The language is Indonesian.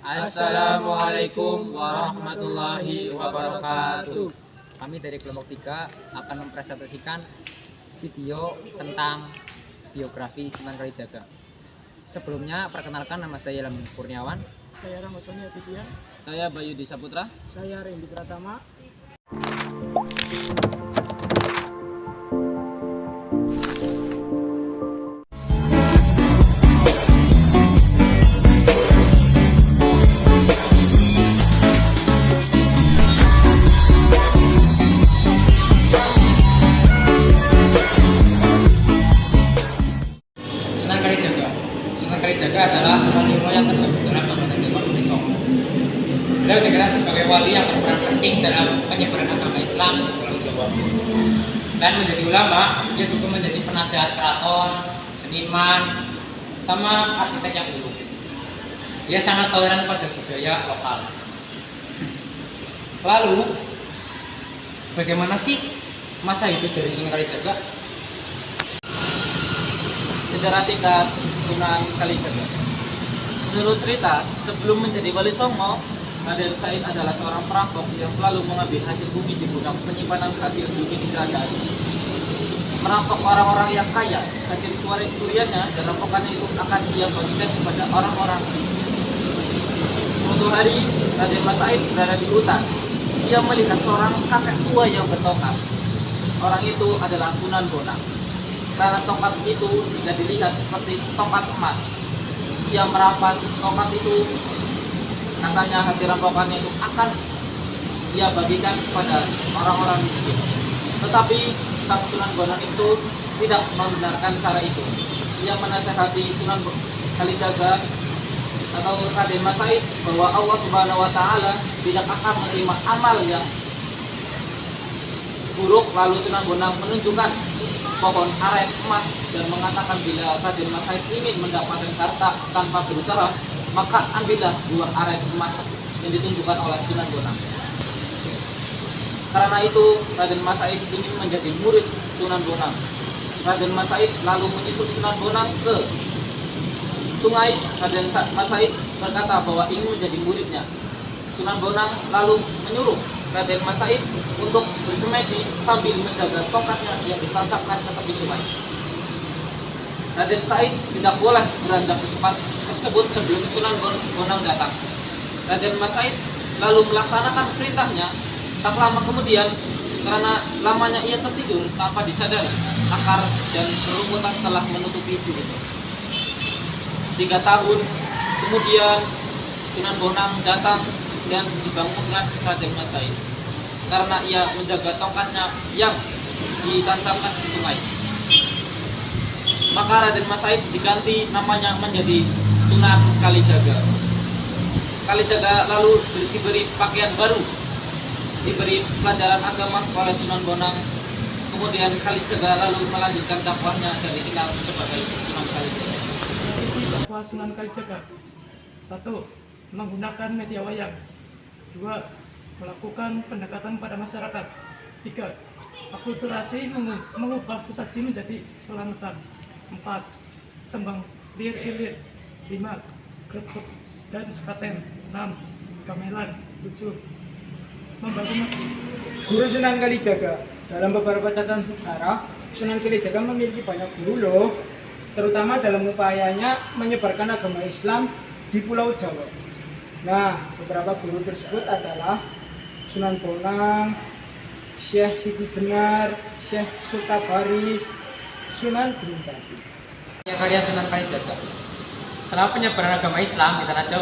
Assalamualaikum warahmatullahi wabarakatuh. Kami dari kelompok 3 akan mempresentasikan video tentang biografi Sunan Kalijaga. Sebelumnya, perkenalkan, nama saya Ilham Kurniawan. Saya Ramasoni Aditya. Saya Bayu Disaputra. Saya Randy Pratama. Sunan Kalijaga adalah wali yang tergabung dalam anggota Dewan Wali Songo. Beliau dikenal sebagai wali yang berperan penting dalam penyebaran agama Islam di Pulau Jawa. Selain menjadi ulama, dia juga menjadi penasehat keraton, seniman, sama arsitek yang dulu. Dia sangat toleran pada budaya lokal. Lalu, bagaimana sih masa hidup dari Sunan Kalijaga? Sejarah singkat Sunan Kalijaga. Menurut cerita, sebelum menjadi Wali Songo, Raden Said adalah seorang perampok yang selalu mengambil hasil bumi di gudang penyimpanan hasil bumi di kerajaan. Merampok orang-orang yang kaya, hasil curiannya dan rampokannya itu akan ia bagikan kepada orang-orang miskin. Suatu hari, Raden Mas Said berada di hutan. Ia melihat seorang kakek tua yang bertongkat. Orang itu adalah Sunan Bonang. Karena tongkat itu jika dilihat seperti tongkat emas, ia merampas tongkat itu. Katanya hasil rampokannya itu akan ia bagikan kepada orang-orang miskin. Tetapi sang Sunan Bonang itu tidak membenarkan cara itu. Ia menasihati Sunan Kalijaga atau Raden Mas Said bahwa Allah Subhanahu wa Ta'ala tidak akan menerima amal yang buruk. Lalu Sunan Bonang menunjukkan pohon aren emas dan mengatakan bila Raden Mas Said ingin mendapatkan harta tanpa berusaha, maka ambillah buah aren emas yang ditunjukkan oleh Sunan Bonang. Karena itu Raden Mas Said ingin menjadi murid Sunan Bonang. Raden Mas Said lalu menyusul Sunan Bonang ke sungai. Raden Mas Said berkata bahwa ingin menjadi muridnya. Sunan Bonang lalu menyuruh Raden Mas Said untuk bersemedi sambil menjaga tongkatnya yang ditancapkan ke tepi sungai. Raden Said tidak boleh beranjak ke tempat tersebut sebelum Sunan Bonang datang. Raden Mas Said lalu melaksanakan perintahnya. Tak lama kemudian, karena lamanya ia tertidur tanpa disadari, akar dan rerumputan telah menutupi tubuhnya. 3 tahun kemudian, Sunan Bonang datang dan dibangunkan Raden Mas Said karena ia menjaga tongkatnya yang ditancapkan ke sungai. Maka Raden Mas Said diganti namanya menjadi Sunan Kalijaga. Kalijaga lalu diberi pakaian baru, diberi pelajaran agama oleh Sunan Bonang. Kemudian Kalijaga lalu melanjutkan dakwahnya dan dikenal sebagai Sunan Kalijaga. Dakwah Sunan Kalijaga. 1. Menggunakan media wayang. 2. Melakukan pendekatan pada masyarakat. 3. Akulturasi mengubah sesaji menjadi selamatan. 4. Tembang lir-ilir. 5. Grebek dan sekaten. 6. Gamelan. 7. Membangun masjid. Guru Sunan Kalijaga. Dalam beberapa catatan sejarah, Sunan Kalijaga memiliki banyak guru loh, terutama dalam upayanya menyebarkan agama Islam di Pulau Jawa. Nah, beberapa guru tersebut adalah Sunan Bonang, Syekh Siti Jenar, Syekh Sutabaris, Sunan Gunung Jati. Karya Sunan Kalijaga. Selama penyebaran agama Islam di tanah Jawa,